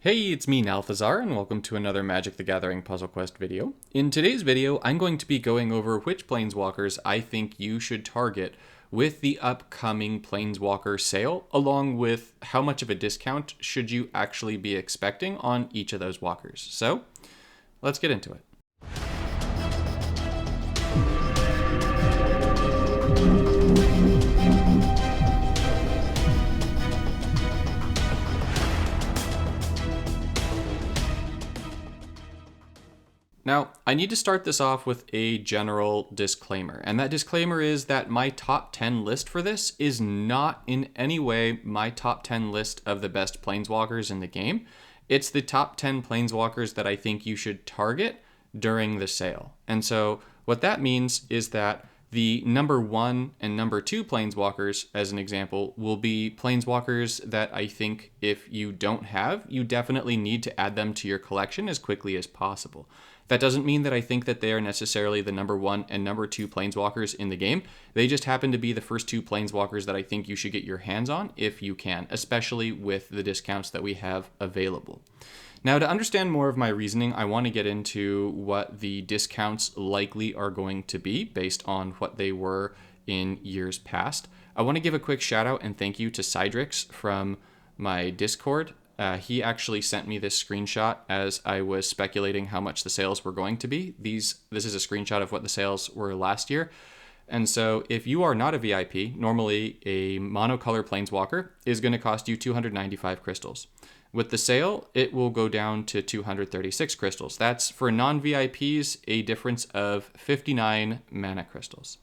Hey, it's me, Nalthazar, and welcome to another Magic the Gathering Puzzle Quest video. In today's video, I'm going to be going over which Planeswalkers I think you should target with the upcoming Planeswalker sale, along with how much of a discount should you actually be expecting on each of those walkers. So, let's get into it. Now, I need to start this off with a general disclaimer, and that disclaimer is that my top 10 list for this is not in any way my top 10 list of the best Planeswalkers in the game. It's the top 10 Planeswalkers that I think you should target during the sale. And so what that means is that the number 1 and number 2 Planeswalkers, as an example, will be Planeswalkers that I think if you don't have, you definitely need to add them to your collection as quickly as possible. That doesn't mean that I think that they are necessarily the number 1 and number 2 Planeswalkers in the game. They just happen to be the first 2 Planeswalkers that I think you should get your hands on if you can, especially with the discounts that we have available. Now, to understand more of my reasoning, I want to get into what the discounts likely are going to be based on what they were in years past. I want to give a quick shout out and thank you to Cydrix from my Discord. He actually sent me this screenshot as I was speculating how much the sales were going to be. This is a screenshot of what the sales were last year. And so if you are not a VIP, normally a monocolor Planeswalker is going to cost you 295 crystals. With the sale, it will go down to 236 crystals. That's, for non-VIPs, a difference of 59 mana crystals.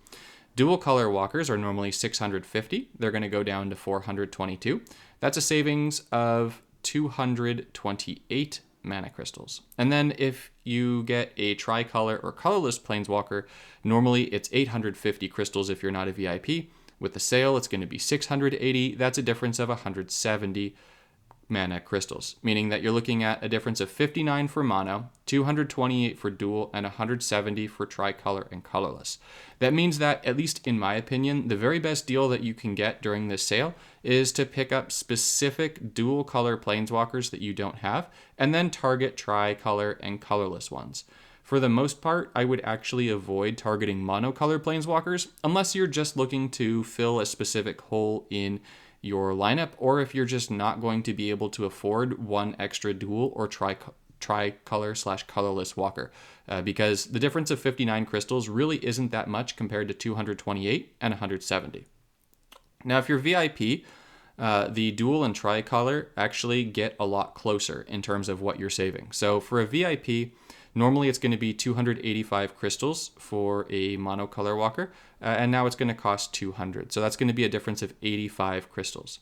Dual color walkers are normally 650. They're going to go down to 422. That's a savings of 228 mana crystals. And then if you get a tricolor or colorless Planeswalker, normally it's 850 crystals if you're not a VIP. With the sale, it's going to be 680. That's a difference of 170 mana crystals, meaning that you're looking at a difference of 59 for mono, 228 for dual, and 170 for tricolor and colorless. That means that, at least in my opinion, the very best deal that you can get during this sale is to pick up specific dual color Planeswalkers that you don't have, and then target tricolor and colorless ones. For the most part, I would actually avoid targeting monocolor Planeswalkers unless you're just looking to fill a specific hole in your lineup, or if you're just not going to be able to afford one extra dual or tricolor/colorless walker, because the difference of 59 crystals really isn't that much compared to 228 and 170. Now, if you're VIP, the dual and tricolor actually get a lot closer in terms of what you're saving. So for a VIP, normally it's going to be 285 crystals for a monocolor walker, and now it's going to cost 200. So that's going to be a difference of 85 crystals.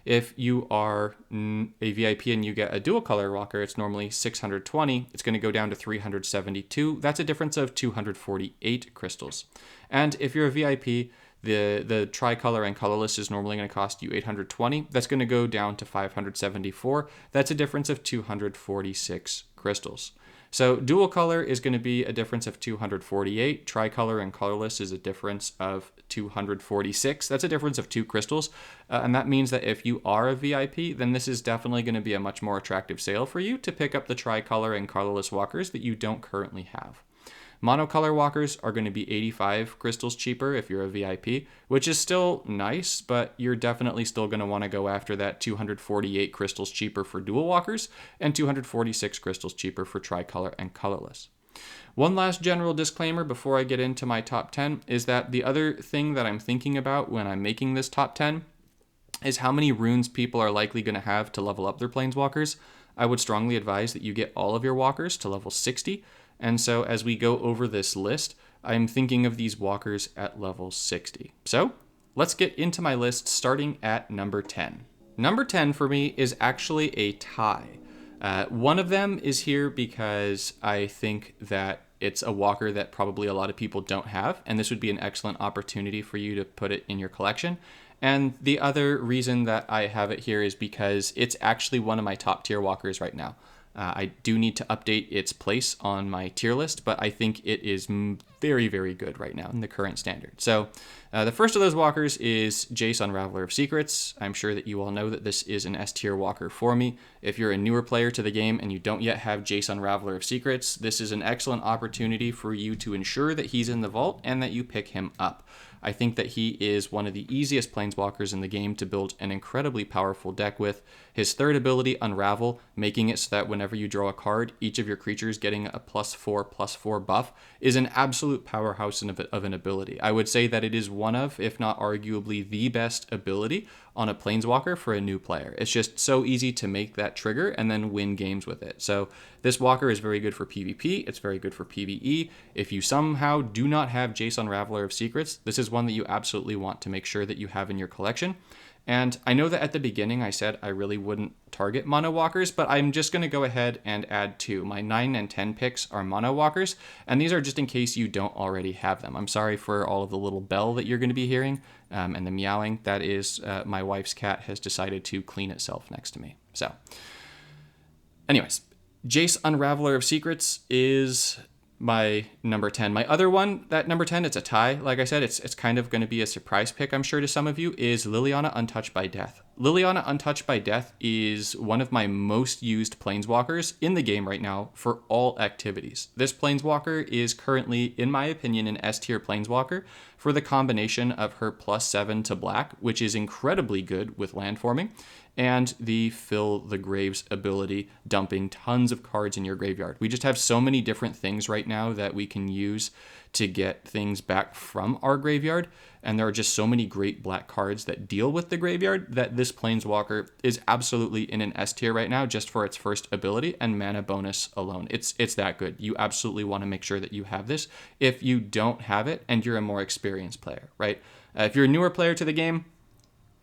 If you are a VIP and you get a dual color walker, it's normally 620. It's going to go down to 372. That's a difference of 248 crystals. And if you're a VIP, the tricolor and colorless is normally going to cost you 820. That's going to go down to 574. That's a difference of 246 crystals. So dual color is going to be a difference of 248. Tricolor and colorless is a difference of 246. That's a difference of 2 crystals. And that means that if you are a VIP, then this is definitely going to be a much more attractive sale for you to pick up the tricolor and colorless walkers that you don't currently have. Monocolor walkers are going to be 85 crystals cheaper if you're a VIP, which is still nice, but you're definitely still going to want to go after that 248 crystals cheaper for dual walkers and 246 crystals cheaper for tricolor and colorless. One last general disclaimer before I get into my top 10 is that the other thing that I'm thinking about when I'm making this top 10 is how many runes people are likely going to have to level up their Planeswalkers. I would strongly advise that you get all of your walkers to level 60. And so as we go over this list, I'm thinking of these walkers at level 60. So let's get into my list starting at number 10. Number 10 for me is actually a tie. One of them is here because I think that it's a walker that probably a lot of people don't have, and this would be an excellent opportunity for you to put it in your collection. And the other reason that I have it here is because it's actually one of my top tier walkers right now. I do need to update its place on my tier list, but I think it is very, very good right now in the current standard. So the first of those walkers is Jace, Unraveler of Secrets. I'm sure that you all know that this is an S tier walker for me. If you're a newer player to the game and you don't yet have Jace, Unraveler of Secrets, this is an excellent opportunity for you to ensure that he's in the vault and that you pick him up. I think that he is one of the easiest planeswalkers in the game to build an incredibly powerful deck with. His third ability, Unravel, making it so that whenever you draw a card, each of your creatures getting a +4/+4 buff, is an absolute powerhouse of an ability. I would say that it is one of, if not arguably the best ability on a planeswalker for a new player. It's just so easy to make that trigger and then win games with it. So this walker is very good for PvP. It's very good for PvE. If you somehow do not have Jace, Unraveler of Secrets, this is one that you absolutely want to make sure that you have in your collection. And I know that at the beginning I said I really wouldn't target mono walkers, but I'm just going to go ahead and add 2. My 9 and 10 picks are mono walkers, and these are just in case you don't already have them. I'm sorry for all of the little bell that you're going to be hearing and the meowing. That is my wife's cat has decided to clean itself next to me. So anyways, Jace, Unraveler of Secrets is my number 10. My other one, that number 10, it's a tie. Like I said, it's kind of going to be a surprise pick, I'm sure, to some of you, is Liliana, Untouched by Death. Liliana, Untouched by Death is one of my most used planeswalkers in the game right now for all activities. This planeswalker is currently, in my opinion, an S tier planeswalker for the combination of her +7 to black, which is incredibly good with landforming, and the Fill the Graves ability, dumping tons of cards in your graveyard. We just have so many different things right now that we can use to get things back from our graveyard, and there are just so many great black cards that deal with the graveyard that this planeswalker is absolutely in an S tier right now just for its first ability and mana bonus alone. It's that good. You absolutely want to make sure that you have this if you don't have it and you're a more experienced player, right? If you're a newer player to the game,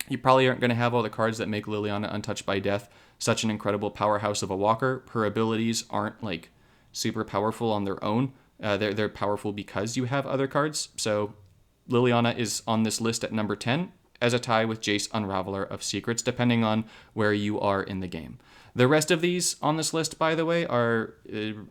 you probably aren't going to have all the cards that make Liliana, Untouched by Death such an incredible powerhouse of a walker. Her abilities aren't like super powerful on their own. They're powerful because you have other cards. So Liliana is on this list at number 10 as a tie with Jace, Unraveler of Secrets, depending on where you are in the game. The rest of these on this list, by the way, are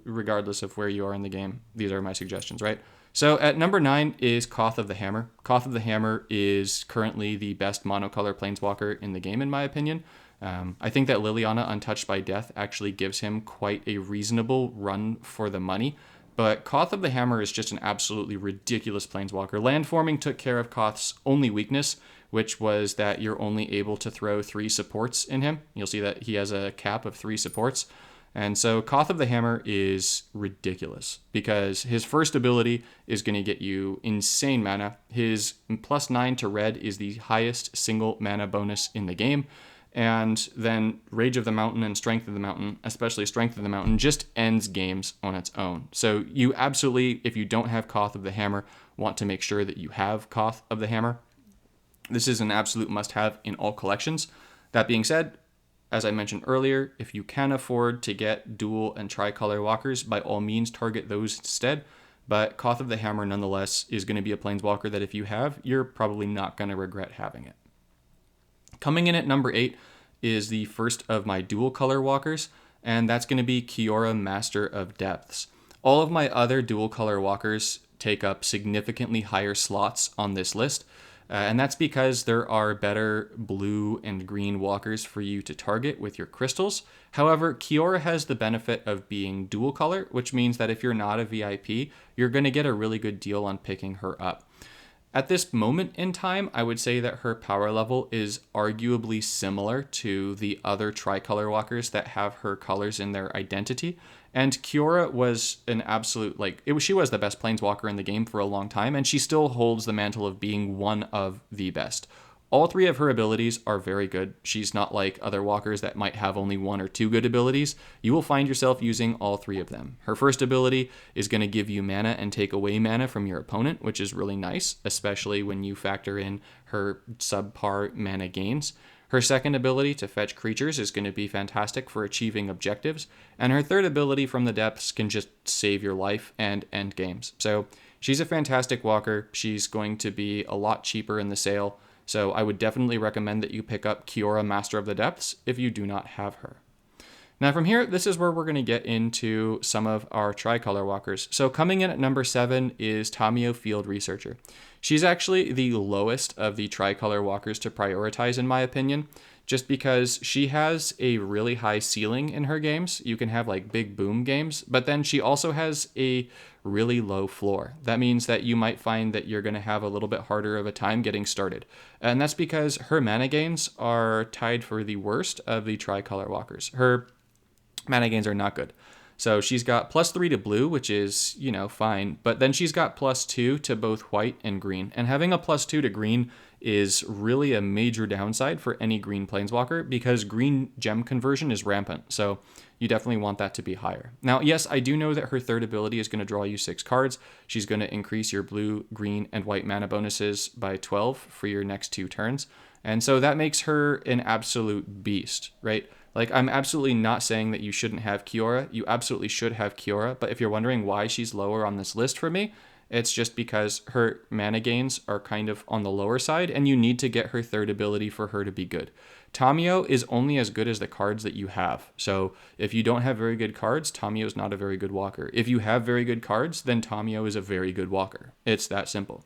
regardless of where you are in the game. These are my suggestions, right? So at number 9 is Koth of the Hammer. Koth of the Hammer is currently the best monocolor planeswalker in the game, in my opinion. I think that Liliana, Untouched by Death, actually gives him quite a reasonable run for the money. But Koth of the Hammer is just an absolutely ridiculous planeswalker. Landforming took care of Koth's only weakness, which was that you're only able to throw 3 supports in him. You'll see that he has a cap of 3 supports. And so Koth of the Hammer is ridiculous because his first ability is going to get you insane mana. His +9 to red is the highest single mana bonus in the game. And then Rage of the Mountain and Strength of the Mountain, especially Strength of the Mountain, just ends games on its own. So you absolutely, if you don't have Koth of the Hammer, want to make sure that you have Koth of the Hammer. This is an absolute must-have in all collections. That being said, as I mentioned earlier, if you can afford to get dual and tricolor walkers, by all means target those instead. But Koth of the Hammer, nonetheless, is going to be a planeswalker that if you have, you're probably not going to regret having it. Coming in at number 8 is the first of my dual color walkers, and that's going to be Kiora, Master of Depths. All of my other dual color walkers take up significantly higher slots on this list, and that's because there are better blue and green walkers for you to target with your crystals. However, Kiora has the benefit of being dual color, which means that if you're not a VIP, you're going to get a really good deal on picking her up. At this moment in time, I would say that her power level is arguably similar to the other tricolor walkers that have her colors in their identity. And Kiora was an absolute, she was the best planeswalker in the game for a long time, and she still holds the mantle of being one of the best. All 3 of her abilities are very good. She's not like other walkers that might have only 1 or 2 good abilities. You will find yourself using all 3 of them. Her first ability is going to give you mana and take away mana from your opponent, which is really nice, especially when you factor in her subpar mana gains. Her second ability to fetch creatures is going to be fantastic for achieving objectives. And her third ability from the depths can just save your life and end games. So she's a fantastic walker. She's going to be a lot cheaper in the sale. So I would definitely recommend that you pick up Kiora, Master of the Depths, if you do not have her. Now from here, this is where we're going to get into some of our tricolor walkers. So coming in at number 7 is Tamiyo Field Researcher. She's actually the lowest of the tricolor walkers to prioritize in my opinion, just because she has a really high ceiling in her games. You can have like big boom games, but then she also has a really low floor. That means that you might find that you're going to have a little bit harder of a time getting started. And that's because her mana gains are tied for the worst of the tricolor walkers. Her mana gains are not good. So she's got +3 to blue, which is, fine. But then she's got +2 to both white and green. And having a +2 to green is really a major downside for any green planeswalker because green gem conversion is rampant. So you definitely want that to be higher. Now, yes, I do know that her third ability is going to draw you 6 cards. She's going to increase your blue, green, and white mana bonuses by 12 for your next 2 turns. And so that makes her an absolute beast, right? Like, I'm absolutely not saying that you shouldn't have Kiora. You absolutely should have Kiora. But if you're wondering why she's lower on this list for me, it's just because her mana gains are kind of on the lower side, and you need to get her third ability for her to be good. Tamiyo is only as good as the cards that you have. So if you don't have very good cards, Tamiyo is not a very good walker. If you have very good cards, then Tamiyo is a very good walker. It's that simple.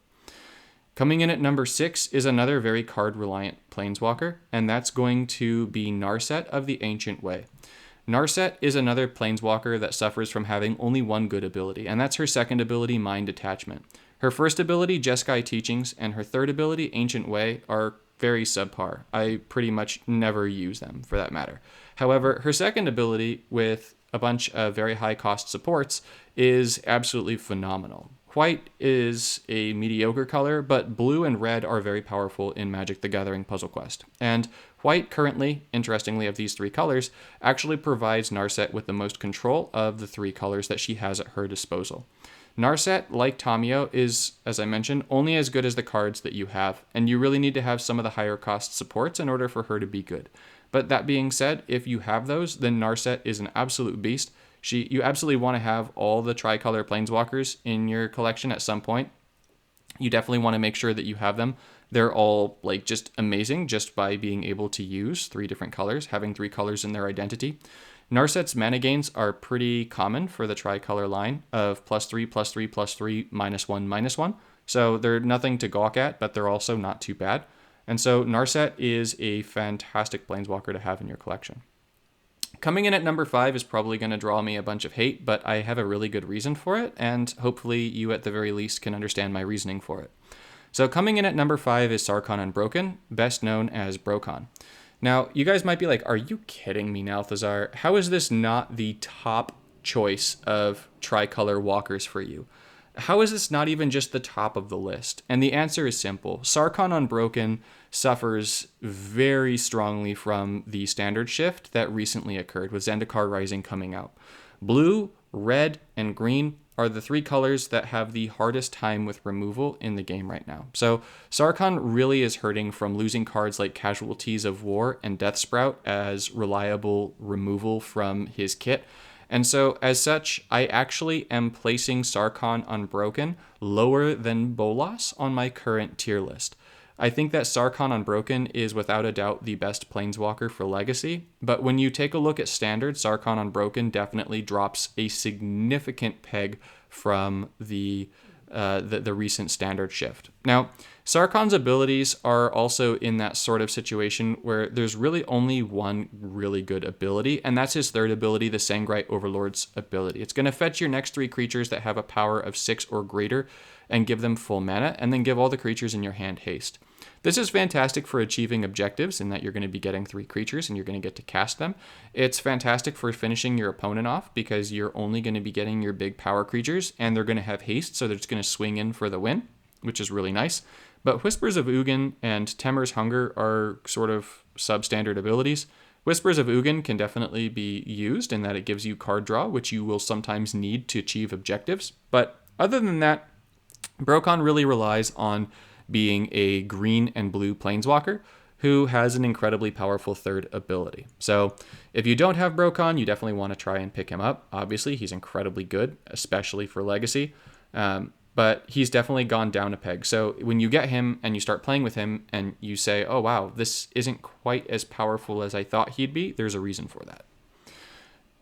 Coming in at number 6 is another very card-reliant planeswalker, and that's going to be Narset of the Ancient Way. Narset is another planeswalker that suffers from having only one good ability, and that's her second ability, Mind Detachment. Her first ability, Jeskai Teachings, and her third ability, Ancient Way, are very subpar. I pretty much never use them, for that matter. However, her second ability, with a bunch of very high-cost supports, is absolutely phenomenal. White is a mediocre color, but blue and red are very powerful in Magic the Gathering Puzzle Quest. And white currently, interestingly, of these 3 colors, actually provides Narset with the most control of the 3 colors that she has at her disposal. Narset, like Tamiyo, is, as I mentioned, only as good as the cards that you have, and you really need to have some of the higher cost supports in order for her to be good. But that being said, if you have those, then Narset is an absolute beast. You absolutely want to have all the tricolor planeswalkers in your collection at some point. You definitely want to make sure that you have them. They're all just amazing just by being able to use 3 different colors, having 3 colors in their identity. Narset's mana gains are pretty common for the tricolor line of +3, +3, +3, -1, -1. So they're nothing to gawk at, but they're also not too bad. And so Narset is a fantastic planeswalker to have in your collection. Coming in at number 5 is probably going to draw me a bunch of hate, but I have a really good reason for it, and hopefully you at the very least can understand my reasoning for it. So coming in at number 5 is Sarkhan Unbroken, best known as Brokon. Now, you guys might be like, are you kidding me, Nalthazar? How is this not the top choice of tricolor walkers for you? How is this not even just the top of the list? And the answer is simple. Sarkhan Unbroken suffers very strongly from the standard shift that recently occurred with Zendikar Rising coming out. Blue, red, and green are the 3 colors that have the hardest time with removal in the game right now. So Sarkhan really is hurting from losing cards like Casualties of War and Deathsprout as reliable removal from his kit. And so, as such, I actually am placing Sarkhan Unbroken lower than Bolas on my current tier list. I think that Sarkhan Unbroken is without a doubt the best planeswalker for Legacy, but when you take a look at Standard, Sarkhan Unbroken definitely drops a significant peg from the recent Standard shift. Now, Sarkhan's abilities are also in that sort of situation where there's really only one really good ability, and that's his third ability, the Sangrai Overlord's ability. It's going to fetch your next 3 creatures that have a power of 6 or greater and give them full mana, and then give all the creatures in your hand haste. This is fantastic for achieving objectives in that you're going to be getting 3 creatures and you're going to get to cast them. It's fantastic for finishing your opponent off because you're only going to be getting your big power creatures and they're going to have haste, so they're just going to swing in for the win, which is really nice. But Whispers of Ugin and Temur's Hunger are sort of substandard abilities. Whispers of Ugin can definitely be used in that it gives you card draw, which you will sometimes need to achieve objectives. But other than that, Brokon really relies on being a green and blue planeswalker who has an incredibly powerful third ability. So if you don't have Brokon, you definitely want to try and pick him up. Obviously, he's incredibly good, especially for Legacy. But he's definitely gone down a peg. So when you get him and you start playing with him and you say, oh, wow, this isn't quite as powerful as I thought he'd be, there's a reason for that.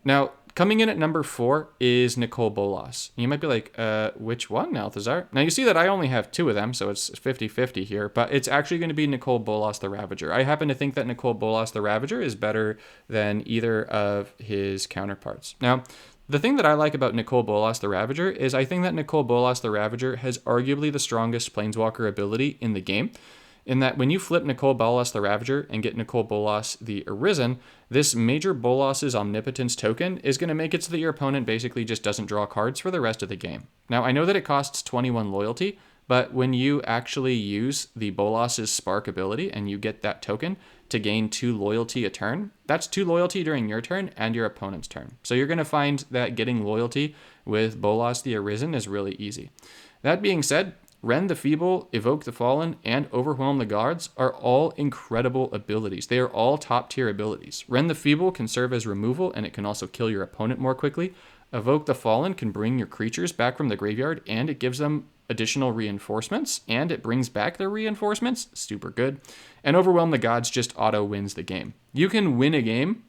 Now, coming in at number 4 is Nicol Bolas. You might be like, which one, Althazar? Now, you see that I only have 2 of them, so it's 50-50 here, but it's actually going to be Nicol Bolas the Ravager. I happen to think that Nicol Bolas the Ravager is better than either of his counterparts. Now, the thing that I like about Nicol Bolas the Ravager is I think that Nicol Bolas the Ravager has arguably the strongest Planeswalker ability in the game, in that when you flip Nicol Bolas the Ravager and get Nicol Bolas the Arisen, this Major Bolas's Omnipotence token is going to make it so that your opponent basically just doesn't draw cards for the rest of the game. Now, I know that it costs 21 loyalty, but when you actually use the Bolas's Spark ability and you get that token to gain 2 loyalty a turn, that's 2 loyalty during your turn and your opponent's turn. So you're going to find that getting loyalty with Bolas the Arisen is really easy. That being said, Rend the Feeble, Evoke the Fallen, and Overwhelm the Gods are all incredible abilities. They are all top tier abilities. Rend the Feeble can serve as removal, and it can also kill your opponent more quickly. Evoke the Fallen can bring your creatures back from the graveyard, and it gives them additional reinforcements, and it brings back their reinforcements. Super good. And Overwhelm the Gods just auto wins the game. You can win a game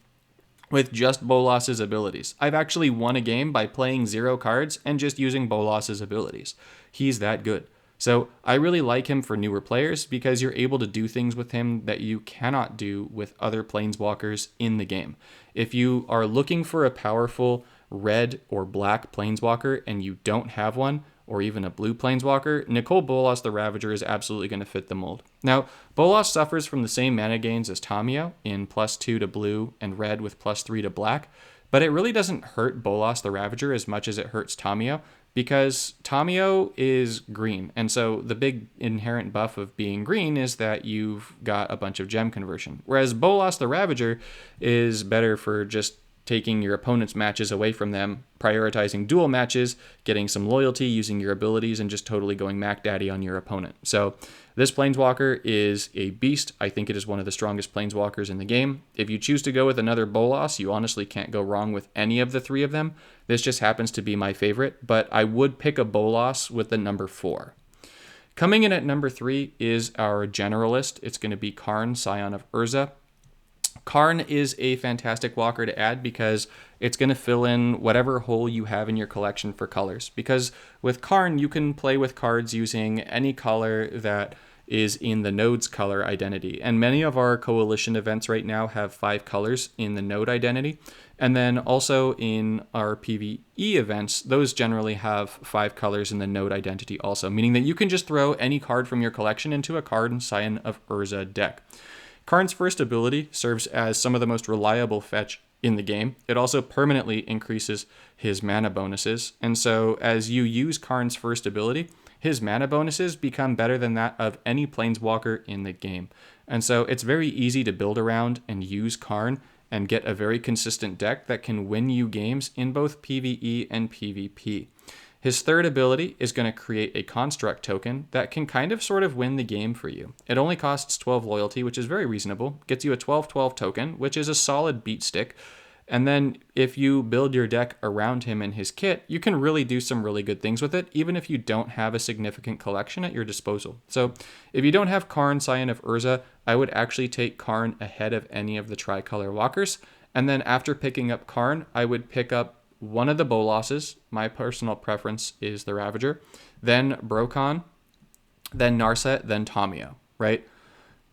with just Bolas's abilities. I've actually won a game by playing 0 cards and just using Bolas's abilities. He's that good. So I really like him for newer players because you're able to do things with him that you cannot do with other Planeswalkers in the game. If you are looking for a powerful red or black Planeswalker and you don't have one, or even a blue Planeswalker, Nicol Bolas the Ravager is absolutely going to fit the mold. Now, Bolas suffers from the same mana gains as Tamiyo in +2 to blue and red with +3 to black, but it really doesn't hurt Bolas the Ravager as much as it hurts Tamiyo, because Tamiyo is green, and so the big inherent buff of being green is that you've got a bunch of gem conversion, whereas Bolas the Ravager is better for just taking your opponent's matches away from them, prioritizing dual matches, getting some loyalty, using your abilities, and just totally going Mac Daddy on your opponent. So this Planeswalker is a beast. I think it is one of the strongest Planeswalkers in the game. If you choose to go with another Bolas, you honestly can't go wrong with any of the 3 of them. This just happens to be my favorite, but I would pick a Bolas with the number 4. Coming in at number 3 is our Generalist. It's going to be Karn, Scion of Urza. Karn is a fantastic walker to add because it's going to fill in whatever hole you have in your collection for colors. Because with Karn, you can play with cards using any color that is in the node's color identity. And many of our coalition events right now have 5 colors in the node identity. And then also in our PvE events, those generally have 5 colors in the node identity also, meaning that you can just throw any card from your collection into a Karn Scion of Urza deck. Karn's first ability serves as some of the most reliable fetch in the game. It also permanently increases his mana bonuses, and so as you use Karn's first ability, his mana bonuses become better than that of any Planeswalker in the game. And so it's very easy to build around and use Karn and get a very consistent deck that can win you games in both PvE and PvP. His third ability is going to create a construct token that can kind of sort of win the game for you. It only costs 12 loyalty, which is very reasonable, gets you a 12/12 token, which is a solid beat stick. And then if you build your deck around him and his kit, you can really do some really good things with it, even if you don't have a significant collection at your disposal. So if you don't have Karn, Scion of Urza, I would actually take Karn ahead of any of the tricolor walkers. And then after picking up Karn, I would pick up one of the Bolases. My personal preference is the Ravager, then Brokon, then Narset, then Tamiyo, right?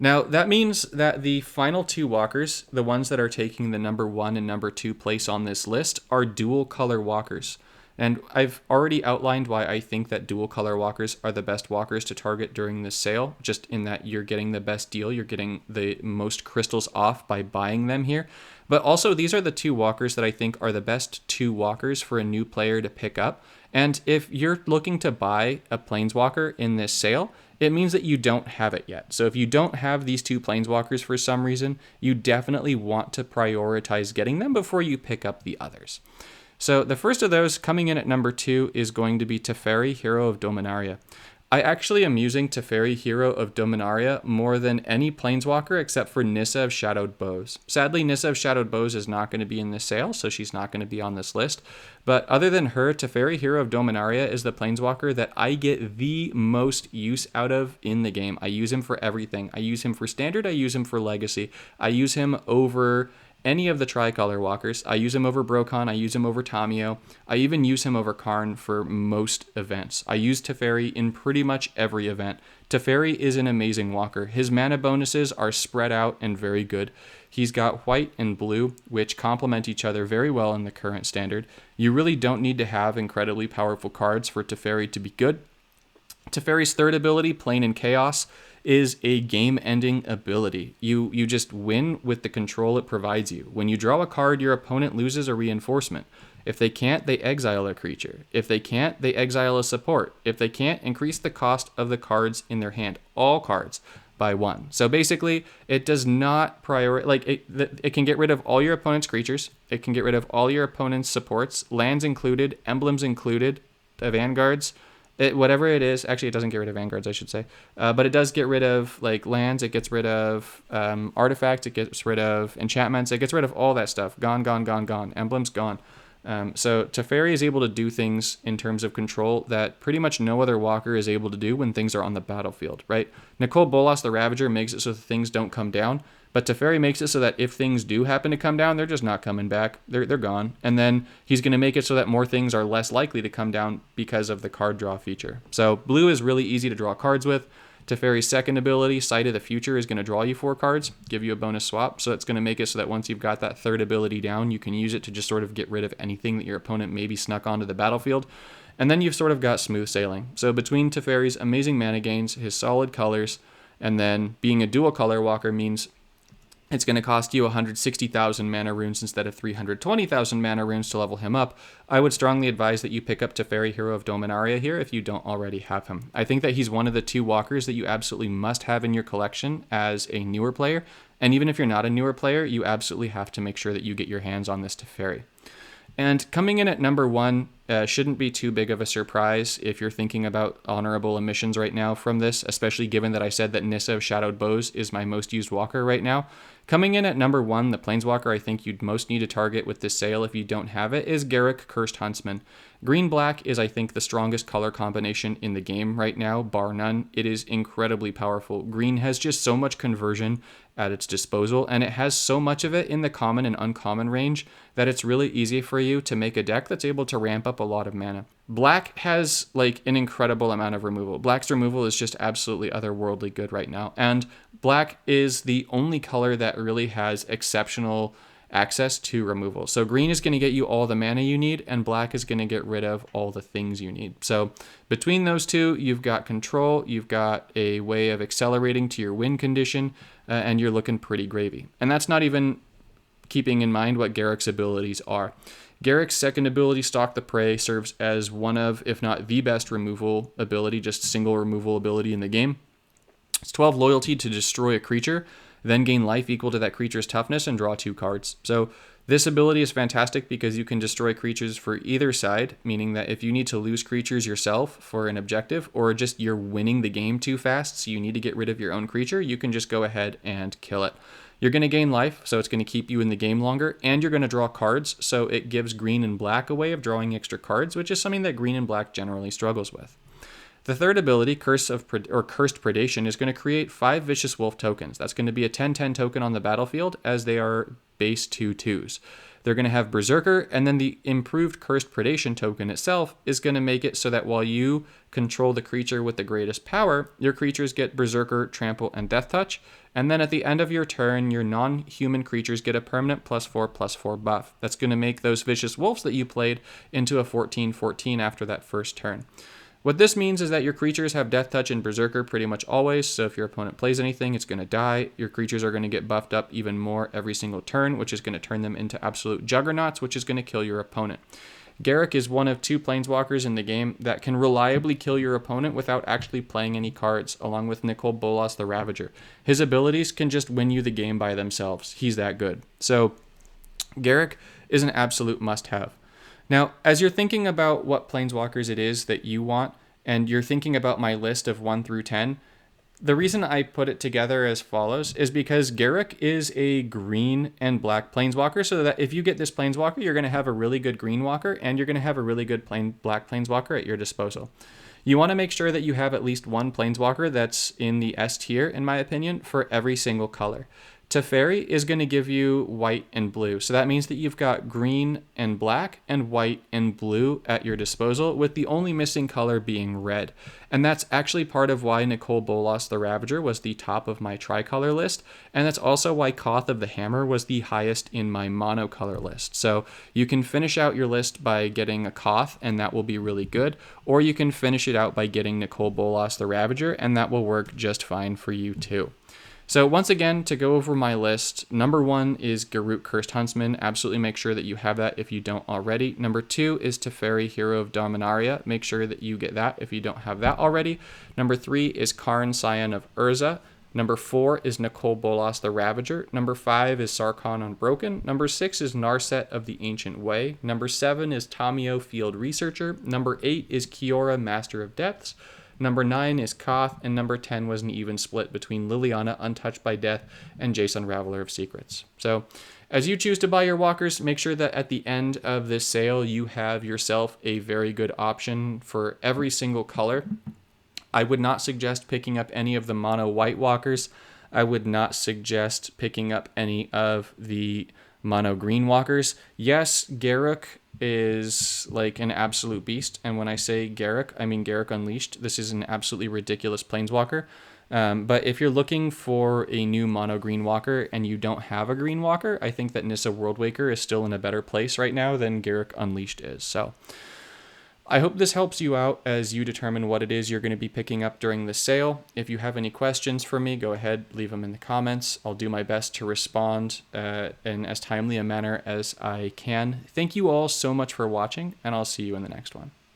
Now, that means that the final 2 walkers, the ones that are taking the number 1 and number 2 place on this list, are dual color walkers. And I've already outlined why I think that dual color walkers are the best walkers to target during this sale, just in that you're getting the best deal, you're getting the most crystals off by buying them here. But also, these are the 2 walkers that I think are the best 2 walkers for a new player to pick up. And if you're looking to buy a Planeswalker in this sale, it means that you don't have it yet. So if you don't have these 2 Planeswalkers for some reason, you definitely want to prioritize getting them before you pick up the others. So the first of those, coming in at number 2, is going to be Teferi, Hero of Dominaria. I actually am using Teferi, Hero of Dominaria, more than any Planeswalker except for Nissa of Shadowed Bows. Sadly, Nissa of Shadowed Bows is not going to be in this sale, so she's not going to be on this list. But other than her, Teferi, Hero of Dominaria is the Planeswalker that I get the most use out of in the game. I use him for everything. I use him for Standard, I use him for Legacy. I use him over any of the tricolor walkers. I use him over Brokon, I use him over Tamiyo, I even use him over Karn for most events. I use Teferi in pretty much every event. Teferi is an amazing walker. His mana bonuses are spread out and very good. He's got white and blue, which complement each other very well in the current standard. You really don't need to have incredibly powerful cards for Teferi to be good. Teferi's third ability, Plane and Chaos, is a game-ending ability. You just win with the control it provides you. When you draw a card, your opponent loses a reinforcement. If they can't, they exile a creature. If they can't, they exile a support. If they can't, increase the cost of the cards in their hand. All cards by 1. So basically, it does not it can get rid of all your opponent's creatures. It can get rid of all your opponent's supports, lands included, emblems included, vanguards, whatever it is. Actually, it doesn't get rid of vanguards, I should say. But it does get rid of like lands. It gets rid of artifacts. It gets rid of enchantments. It gets rid of all that stuff. Gone, gone, gone, gone. Emblems gone. So Teferi is able to do things in terms of control that pretty much no other walker is able to do when things are on the battlefield, right? Nicol, Bolas, the Ravager makes it so that things don't come down, but Teferi makes it so that if things do happen to come down, they're just not coming back. They're gone. And then he's going to make it so that more things are less likely to come down because of the card draw feature. So blue is really easy to draw cards with. Teferi's second ability, Sight of the Future, is going to draw you 4 cards, give you a bonus swap. So it's going to make it so that once you've got that third ability down, you can use it to just sort of get rid of anything that your opponent maybe snuck onto the battlefield. And then you've sort of got smooth sailing. So between Teferi's amazing mana gains, his solid colors, and then being a dual color walker means it's going to cost you 160,000 mana runes instead of 320,000 mana runes to level him up. I would strongly advise that you pick up Teferi, Hero of Dominaria here if you don't already have him. I think that he's one of the 2 walkers that you absolutely must have in your collection as a newer player. And even if you're not a newer player, you absolutely have to make sure that you get your hands on this Teferi. And coming in at number 1 shouldn't be too big of a surprise if you're thinking about honorable omissions right now from this, especially given that I said that Nissa of Shadowed Bows is my most used walker right now. Coming in at number 1, the Planeswalker I think you'd most need to target with this sale if you don't have it is Garruk, Cursed Huntsman. Green-black is, I think, the strongest color combination in the game right now, bar none. It is incredibly powerful. Green has just so much conversion at its disposal, and it has so much of it in the common and uncommon range that it's really easy for you to make a deck that's able to ramp up a lot of mana. Black has like an incredible amount of removal. Black's removal is just absolutely otherworldly good right now, and black is the only color that really has exceptional access to removal. So green is going to get you all the mana you need, and black is going to get rid of all the things you need. So between those two, you've got control, you've got a way of accelerating to your win condition, and you're looking pretty gravy. And that's not even keeping in mind what Garruk's abilities are. Garruk's second ability, Stalk the Prey, serves as one of, if not the best removal ability, just single removal ability in the game. It's 12 loyalty to destroy a creature, then gain life equal to that creature's toughness and draw 2 cards. So this ability is fantastic because you can destroy creatures for either side, meaning that if you need to lose creatures yourself for an objective, or just you're winning the game too fast, so you need to get rid of your own creature, you can just go ahead and kill it. You're going to gain life, so it's going to keep you in the game longer, and you're going to draw cards, so it gives green and black a way of drawing extra cards, which is something that green and black generally struggles with. The third ability, Cursed Predation, is going to create 5 Vicious Wolf tokens. That's going to be a 10/10 token on the battlefield, as they are base 2/2s. They're going to have Berserker, and then the improved Cursed Predation token itself is going to make it so that while you control the creature with the greatest power, your creatures get Berserker, Trample, and Death Touch, and then at the end of your turn, your non-human creatures get a permanent +4/+4 buff. That's going to make those Vicious Wolves that you played into a 14/14 after that first turn. What this means is that your creatures have Death Touch and Berserker pretty much always, so if your opponent plays anything, it's going to die. Your creatures are going to get buffed up even more every single turn, which is going to turn them into absolute juggernauts, which is going to kill your opponent. Garruk is one of 2 planeswalkers in the game that can reliably kill your opponent without actually playing any cards, along with Nicol, Bolas, the Ravager. His abilities can just win you the game by themselves. He's that good. So Garruk is an absolute must-have. Now, as you're thinking about what planeswalkers it is that you want, and you're thinking about my list of 1 through 10, the reason I put it together as follows is because Garruk is a green and black planeswalker, so that if you get this planeswalker, you're going to have a really good green walker, and you're going to have a really good black planeswalker at your disposal. You want to make sure that you have at least one planeswalker that's in the S tier, in my opinion, for every single color. Teferi is going to give you white and blue. So that means that you've got green and black and white and blue at your disposal, with the only missing color being red. And that's actually part of why Nicol Bolas the Ravager was the top of my tricolor list. And that's also why Koth of the Hammer was the highest in my monocolor list. So you can finish out your list by getting a Koth, and that will be really good. Or you can finish it out by getting Nicol Bolas the Ravager, and that will work just fine for you too. So once again, to go over my list, number 1 is Garruk Cursed Huntsman. Absolutely make sure that you have that if you don't already. Number 2 is Teferi, Hero of Dominaria. Make sure that you get that if you don't have that already. Number 3 is Karn, Scion of Urza. Number 4 is Nicol Bolas the Ravager. Number 5 is Sarkhan Unbroken. Number 6 is Narset of the Ancient Way. Number 7 is Tamiyo, Field Researcher. Number 8 is Kiora, Master of Depths. Number 9 is Koth, and number 10 was an even split between Liliana, Untouched by Death, and Jace, Unraveler of Secrets. So, as you choose to buy your walkers, make sure that at the end of this sale, you have yourself a very good option for every single color. I would not suggest picking up any of the mono white walkers. I would not suggest picking up any of the mono green walkers. Yes, Garruk is like an absolute beast, and when I say Garruk, I mean Garruk Unleashed. This is an absolutely ridiculous planeswalker. But if you're looking for a new mono green walker and you don't have a green walker, I think that Nissa Worldwaker is still in a better place right now than Garruk Unleashed is. So I hope this helps you out as you determine what it is you're going to be picking up during the sale. If you have any questions for me, go ahead, leave them in the comments. I'll do my best to respond in as timely a manner as I can. Thank you all so much for watching, and I'll see you in the next one.